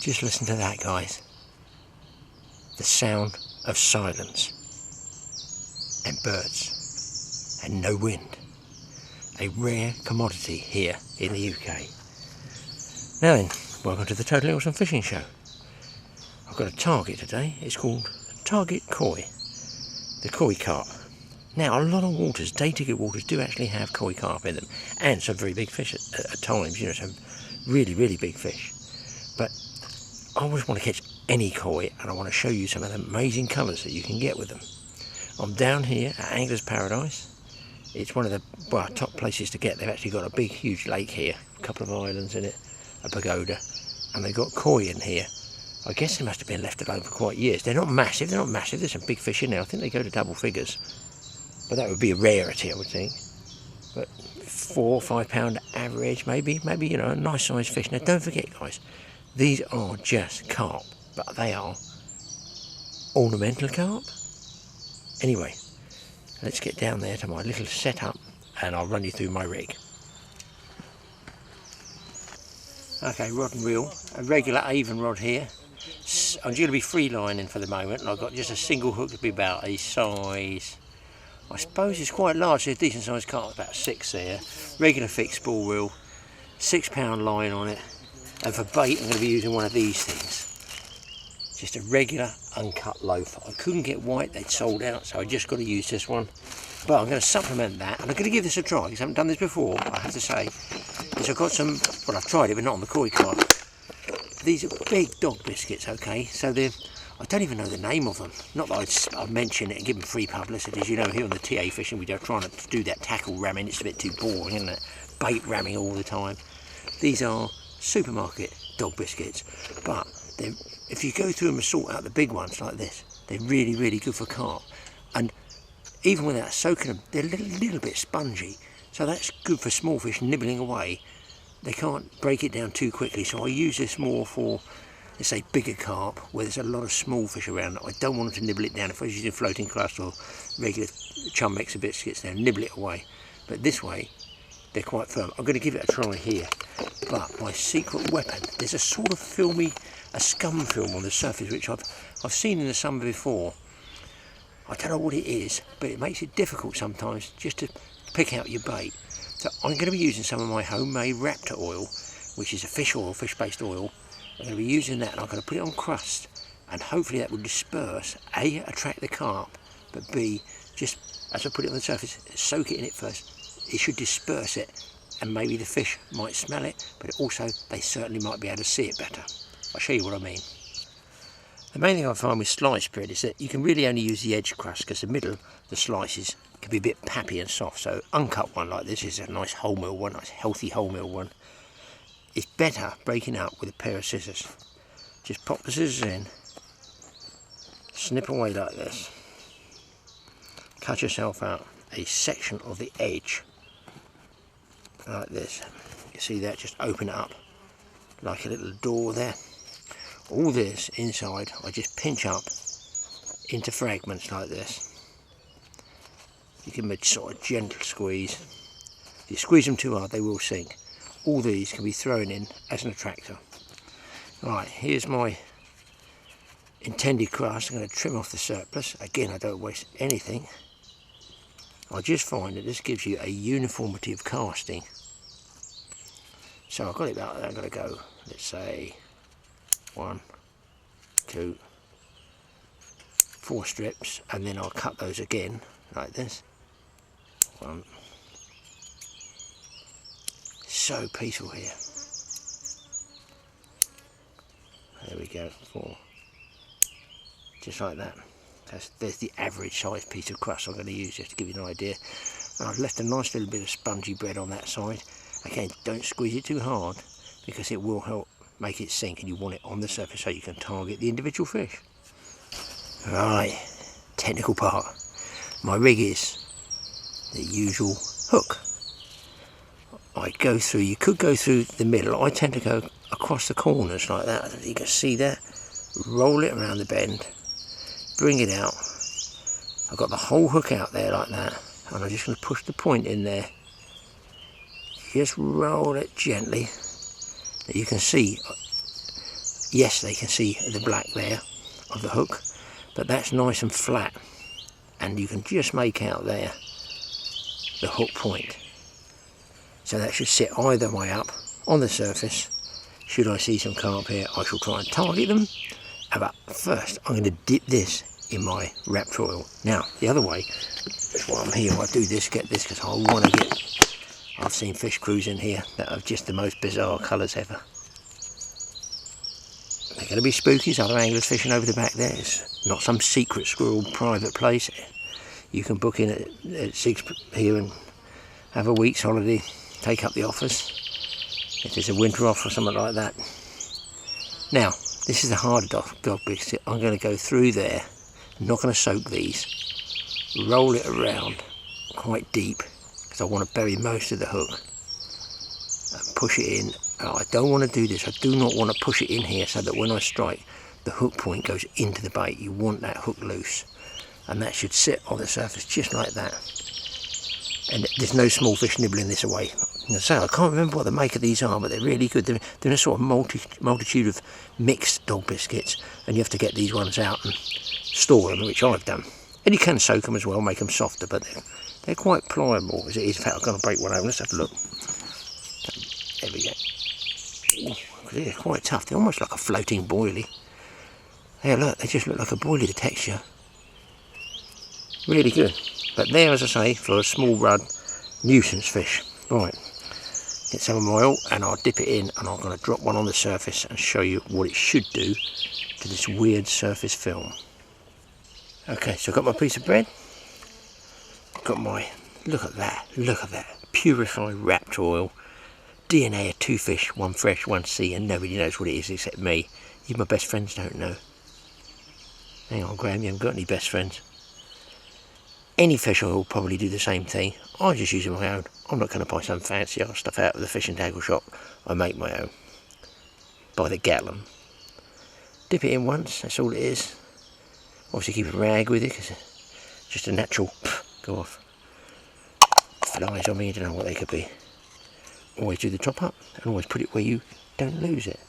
Just listen to that, guys. The sound of silence and birds and no wind. A rare commodity here in the UK. Now then, welcome to the Totally Awesome Fishing Show. I've got a target today. It's called Target Koi, the Koi Carp. Now, a lot of waters, day-ticket waters, do actually have Koi Carp in them, and some very big fish at times, you know, some really, really big fish. But I always want to catch any koi, and I want to show you some of the amazing colours that you can get with them. I'm down here at Angler's Paradise. It's one of the top places to get. They've actually got a big, huge lake here, a couple of islands in it, a pagoda, and they've got koi in here. I guess they must have been left alone for quite years. They're not massive, there's some big fish in there. I think they go to double figures, but that would be a rarity, I would think. But 4 or 5 pound average, maybe, you know, a nice sized fish. Now don't forget, guys, these are just carp, but they are ornamental carp. Anyway, let's get down there to my little setup and I'll run you through my rig. Okay, rod and reel, a regular Avon rod here. I'm going to be free lining for the moment, and I've got just a single hook to be about a size, I suppose it's quite large, it's a decent sized carp, about 6 there. Regular fixed spool reel, 6 pound line on it, and for bait I'm going to be using one of these things. Just a regular uncut loaf. I couldn't get white, they'd sold out, so I just got to use this one. But I'm going to supplement that, and I'm going to give this a try, because I haven't done this before, I have to say. Because I've got some, well, I've tried it, but not on the Koi Carp. These are big dog biscuits, okay? So they're, I don't even know the name of them. Not that I'd mention it and give them free publicity. As you know, here on the TAFishing, we don't try to do that tackle ramming. It's a bit too boring, isn't it? Bait ramming all the time. These are supermarket dog biscuits, but if you go through them and sort out the big ones like this, they're really, really good for carp. And even without soaking them, they're a little bit spongy. So that's good for small fish nibbling away. They can't break it down too quickly, so I use this more for, let's say, bigger carp, where there's a lot of small fish around. I don't want them to nibble it down. If I was using floating crust or regular chum mixer biscuits, they'll nibble it away. But this way, they're quite firm. I'm going to give it a try here. But my secret weapon, there's a sort of filmy, a scum film on the surface, which I've seen in the summer before. I don't know what it is, but it makes it difficult sometimes just to pick out your bait. So I'm going to be using some of my homemade Raptor oil, which is a fish oil, fish-based oil. I'm going to be using that, and I'm going to put it on crust, and hopefully that will disperse, A, attract the carp, but B, just as I put it on the surface, soak it in it first. It should disperse it, and maybe the fish might smell it, but also they certainly might be able to see it better. I'll show you what I mean. The main thing I find with sliced bread is that you can really only use the edge crust, because the middle, the slices, can be a bit pappy and soft. So uncut one like this is a nice wholemeal one, nice healthy wholemeal one. It's better breaking up with a pair of scissors. Just pop the scissors in, snip away like this, cut yourself out a section of the edge like this. You see that? Just open it up like a little door there. All this inside I just pinch up into fragments like this. You give them a sort of gentle squeeze. If you squeeze them too hard, they will sink. All these can be thrown in as an attractor. Right, here's my intended crust. I'm going to trim off the surplus. Again, I don't waste anything. I just find that this gives you a uniformity of casting. So I've got it about there. I'm going to go, let's say, 1, 2, 4 strips, and then I'll cut those again like this. 1. So peaceful here. There we go. 4. Just like that. There's the average size piece of crust I'm going to use, just to give you an idea. And I've left a nice little bit of spongy bread on that side. Again, don't squeeze it too hard, because it will help make it sink, and you want it on the surface so you can target the individual fish. Right, technical part. My rig is the usual hook. I go through, you could go through the middle, I tend to go across the corners like that. I don't know if you can see that. Roll it around the bend, bring it out. I've got the whole hook out there like that, and I'm just going to push the point in there. Just roll it gently. You can see Yes, they can see the black there of the hook, but that's nice and flat, and you can just make out there the hook point. So that should sit either way up on the surface. Should I see some carp here, I shall try and target them. But first, I'm going to dip this in my raptor oil. Now, the other way, that's why I'm here, I do this, get this, because I want to get... I've seen fish crews in here that have just the most bizarre colours ever. They're going to be spooky, so other anglers fishing over the back there. It's not some secret squirrel private place. You can book in at 6 here and have a week's holiday, take up the offers, if there's a winter off or something like that. Now, this is the harder dog biscuit. I'm going to go through there, I'm not going to soak these, roll it around quite deep, because I want to bury most of the hook, and push it in. I don't want to do this, I do not want to push it in here so that when I strike, the hook point goes into the bait. You want that hook loose, and that should sit on the surface just like that. And there's no small fish nibbling this away. So I can't remember what the make of these are, but they're really good. They're a sort of multitude of mixed dog biscuits, and you have to get these ones out and store them, which I've done. And you can soak them as well, make them softer, but they're quite pliable as it is. In fact, I'm going to break one open. Let's have a look. There we go. Ooh, they're quite tough. They're almost like a floating boilie. Hey, look, they just look like a boilie, the texture. Really good. But there, as I say, for a small rud nuisance fish. Right, get some of my oil and I'll dip it in, and I'm going to drop one on the surface and show you what it should do to this weird surface film. Okay, so I've got my piece of bread. Got my, look at that, purified raptor oil. DNA of 2 fish, 1 fresh, 1 sea, and nobody knows what it is except me. Even my best friends don't know. Hang on, Graeme, you haven't got any best friends. Any fish oil will probably do the same thing. I just use my own. I'm not going to buy some fancy old stuff out of the fish and tackle shop. I make my own. By the gallon. Dip it in once, that's all it is. Obviously keep a rag with it, because it's just a natural go off. Flies on me, you don't know what they could be. Always do the top up, and always put it where you don't lose it.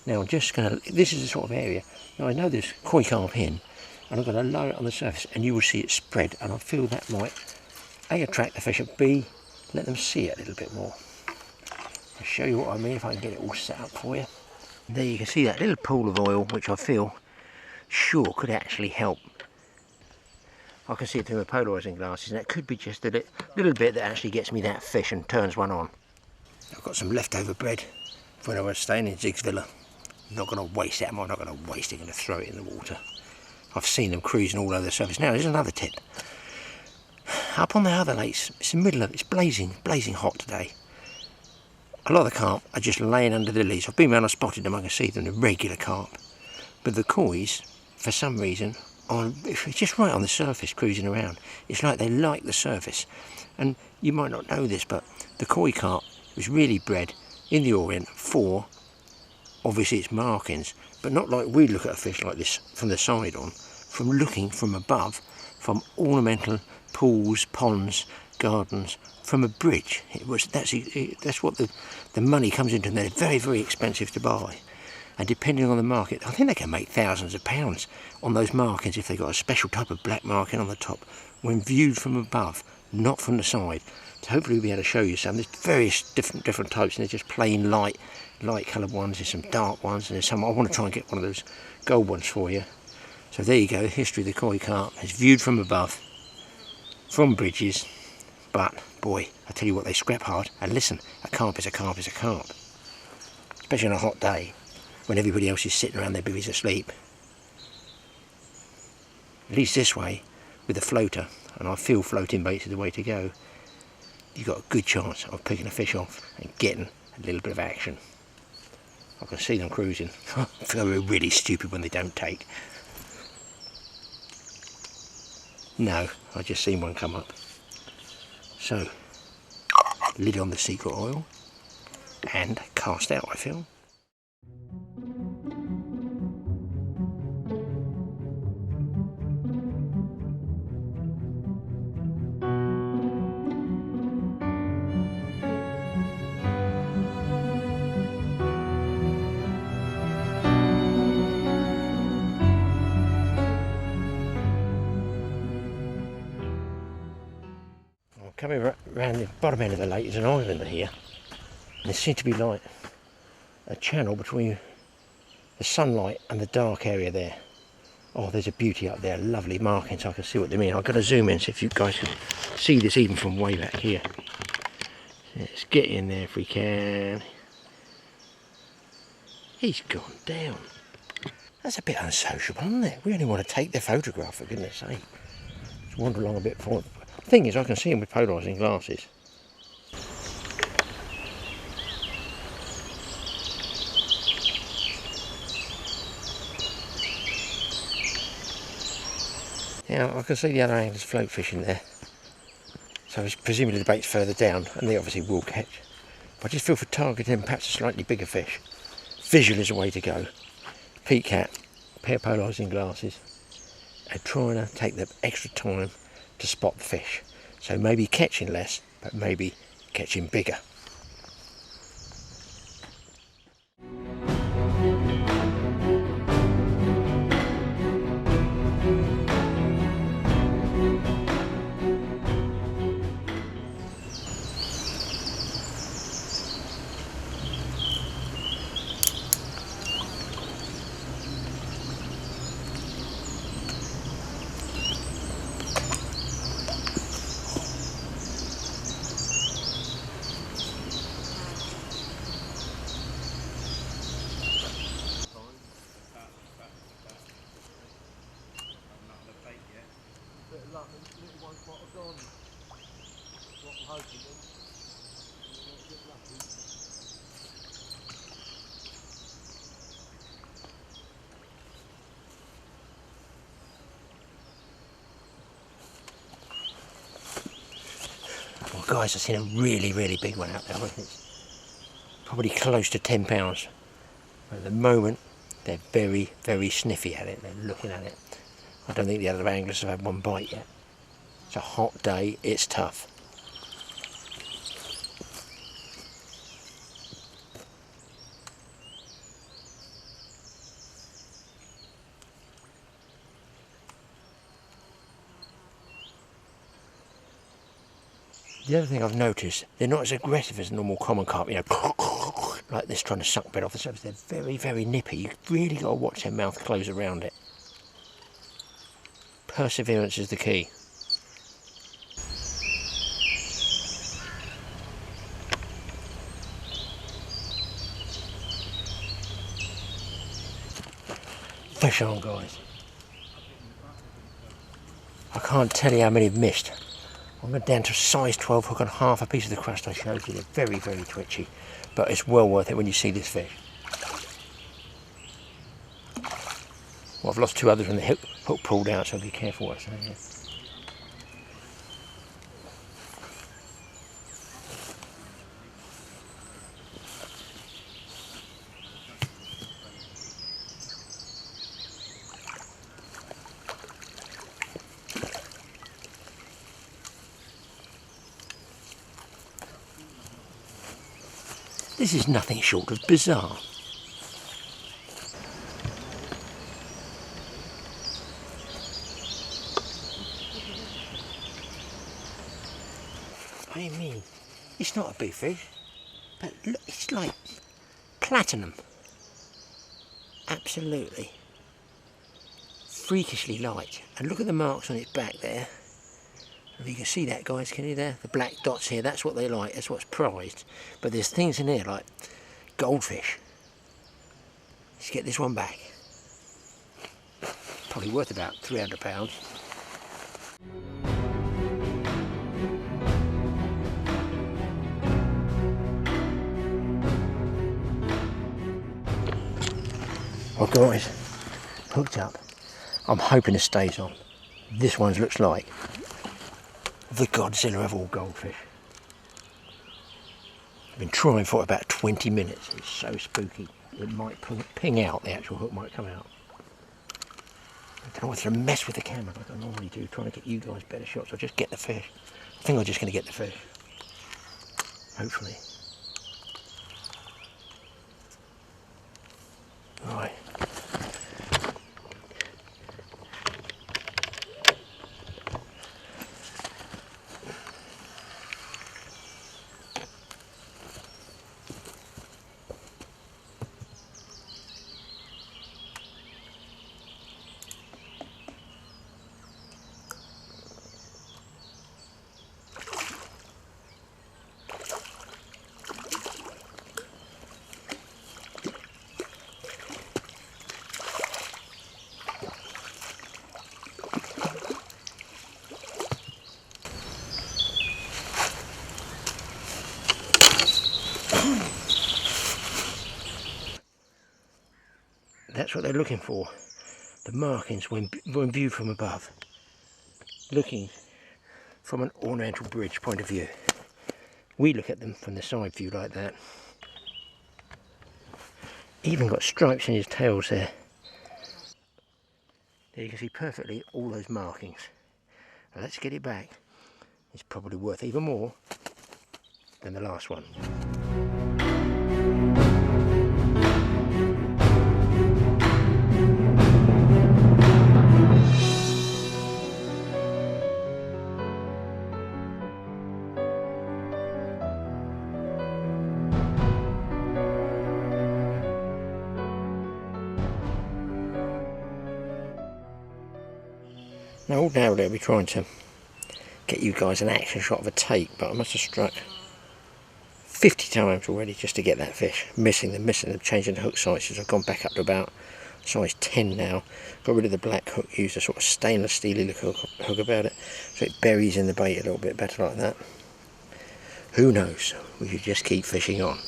Now I'm just going to, this is the sort of area, now I know there's koi carp in, and I'm going to lower it on the surface, and you will see it spread, and I feel that might A, attract the fish, and B, let them see it a little bit more. I'll show you what I mean if I can get it all set up for you. There you can see that little pool of oil, which I feel sure could actually help. I can see it through my polarising glasses, and that could be just a little bit that actually gets me that fish and turns one on. I've got some leftover bread when I was staying in Zig's Villa. I'm not going to waste it, I'm not going to waste it, I'm going to throw it in the water. I've seen them cruising all over the surface. Now there's another tip. Up on the other lakes, it's the middle of it, it's blazing hot today. A lot of the carp are just laying under the leaves. I've been around, I've spotted them, I can see them, the regular carp. But the kois, for some reason, are just right on the surface cruising around. It's like they like the surface. And you might not know this, but the koi carp was really bred in the Orient for, obviously, its markings, but not like we look at a fish like this from the side on, from looking from above, from ornamental pools, ponds, gardens, from a bridge. That's what the money comes into, and they're very, very expensive to buy. And depending on the market, I think they can make thousands of pounds on those markings if they've got a special type of black marking on the top, when viewed from above, not from the side. So hopefully we'll be able to show you some. There's various different types, and they're just plain light coloured ones. There's some dark ones, and there's some. I want to try and get one of those gold ones for you. So there you go, the history of the koi carp. It's viewed from above, from bridges, but boy, I tell you what, they scrap hard. And listen, a carp is a carp is a carp. Especially on a hot day, when everybody else is sitting around their bivvies asleep. At least this way, with a floater, and I feel floating baits is the way to go, you've got a good chance of picking a fish off and getting a little bit of action. I can see them cruising. I feel really stupid when they don't take. No, I just seen one come up. So, lid on the secret oil, and cast out, I feel. coming around the bottom end of the lake is an island here. And there seems to be like a channel between the sunlight and the dark area there. Oh, there's a beauty up there, lovely markings, I can see what they mean. I've got to zoom in so if you guys can see this even from way back here. Let's get in there if we can. He's gone down. That's a bit unsociable, isn't it? We only want to take the photograph, for goodness sake. Just wander along a bit forward. The thing is, I can see him with polarising glasses. Now, I can see the other anglers float fishing there. So presumably the bait's further down, and they obviously will catch. But I just feel for targeting perhaps a slightly bigger fish. Visual is the way to go. Peak hat, pair of polarising glasses, and trying to take the extra time to spot the fish. So maybe catching less, but maybe catching bigger. Well guys, I've seen a really big one out there. I think it's probably close to 10 pounds. But at the moment they're very sniffy at it, they're looking at it. I don't think the other anglers have had one bite yet. It's a hot day, it's tough. The other thing I've noticed, they're not as aggressive as normal common carp, you know, like this trying to suck bait off the surface. They're very nippy. You've really got to watch their mouth close around it. Perseverance is the key. Fish on, guys. I can't tell you how many I've missed. I went down to a size 12 hook on half a piece of the crust I showed you. They're very twitchy, but it's well worth it when you see this fish. Well, I've lost two others when the hook pulled out, so be careful what I say here. This is nothing short of bizarre. I mean, it's not a big fish, but look, it's like platinum. Absolutely. Freakishly light. And look at the marks on its back there. If you can see that, guys, can you there? The black dots here, that's what they like, that's what's prized. But there's things in here like goldfish. Let's get this one back. Probably worth about 300 pounds. Well guys, hooked up. I'm hoping it stays on. This one looks like the Godzilla of all goldfish. I've been trying for about 20 minutes. It's so spooky. It might ping out, the actual hook might come out. I don't know whether to mess with the camera like I normally do, trying to get you guys better shots or just get the fish. I think I'm just going to get the fish. Hopefully. Right. That's what they're looking for. The markings when viewed from above. Looking from an ornamental bridge point of view. We look at them from the side view like that. Even got stripes in his tails there. There you can see perfectly all those markings. Now let's get it back. It's probably worth even more than the last one. Now ordinarily I'll be trying to get you guys an action shot of a take, but I must have struck 50 times already just to get that fish. Missing them, changing the hook sizes. I've gone back up to about size 10 now. Got rid of the black hook, used a sort of stainless steely hook about it, so it buries in the bait a little bit better like that. Who knows, we should just keep fishing on.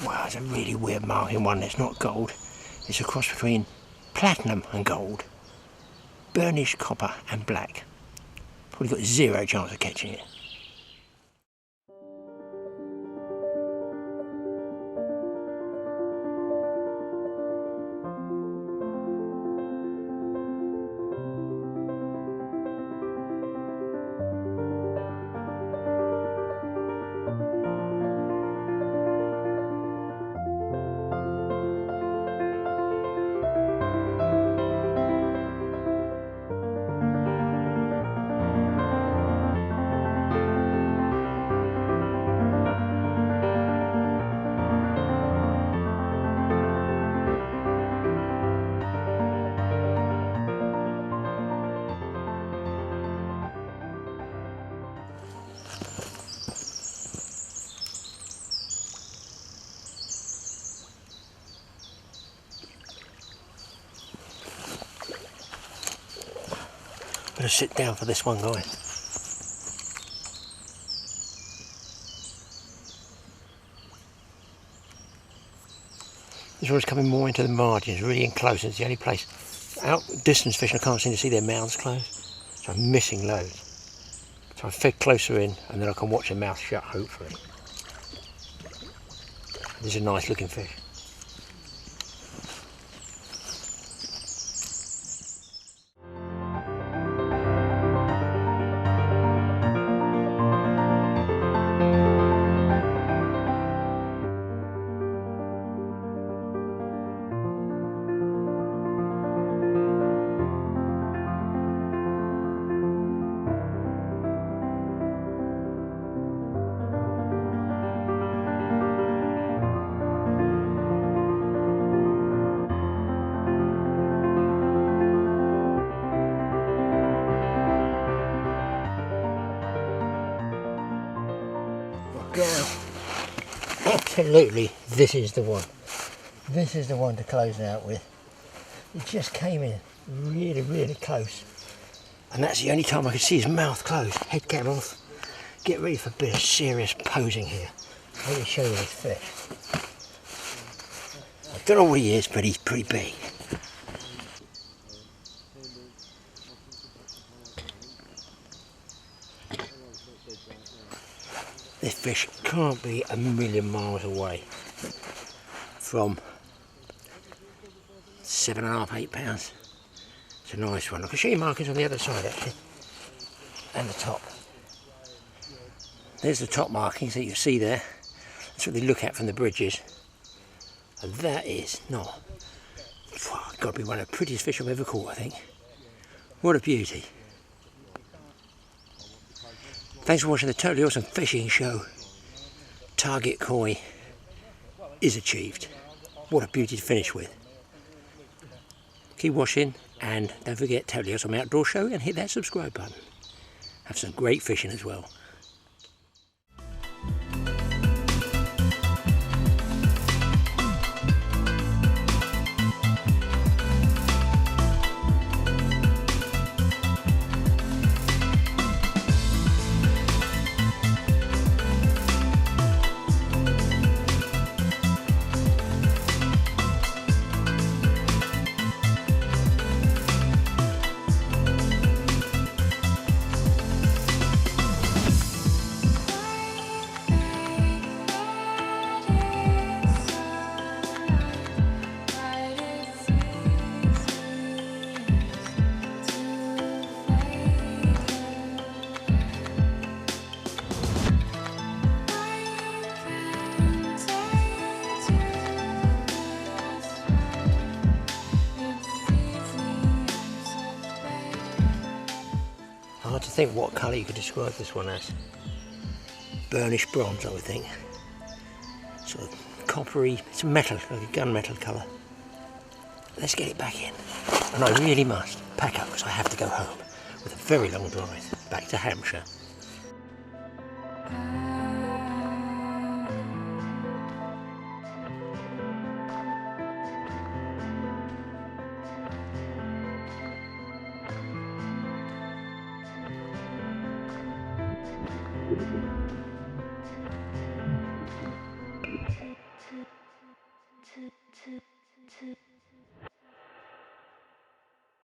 Wow, it's a really weird marking one. It's not gold. It's a cross between platinum and gold. Burnished copper and black. Probably got zero chance of catching it. I'm going to sit down for this one, guys. This one's coming more into the margins, really in close. It's the only place. Out distance fishing, I can't seem to see their mouths closed, so I'm missing loads. So I fed closer in, and then I can watch their mouth shut, hopefully. This is a nice looking fish. Absolutely, this is the one. This is the one to close out with. It just came in really, really close. And that's the only time I could see his mouth closed. Head cam off. Get ready for a bit of serious posing here. Let me show you this fish. I don't know what he is, but he's pretty big. This fish can't be a million miles away from 7.5, 8 pounds. It's a nice one. I can show you markings on the other side actually, and the top. There's the top markings that you see there. That's what they look at from the bridges. And that is not, got to be one of the prettiest fish I've ever caught, I think. What a beauty. Thanks for watching the Totally Awesome Fishing Show. Target koi is achieved. What a beauty to finish with. keep washing, and don't forget totally awesome outdoor show and hit that subscribe button. Have some great fishing as well. Hard to think what colour you could describe this one as. Burnished bronze, I would think. Sort of coppery, it's metal, like a gunmetal colour. Let's get it back in. And I really must pack up because I have to go home with a very long drive back to Hampshire.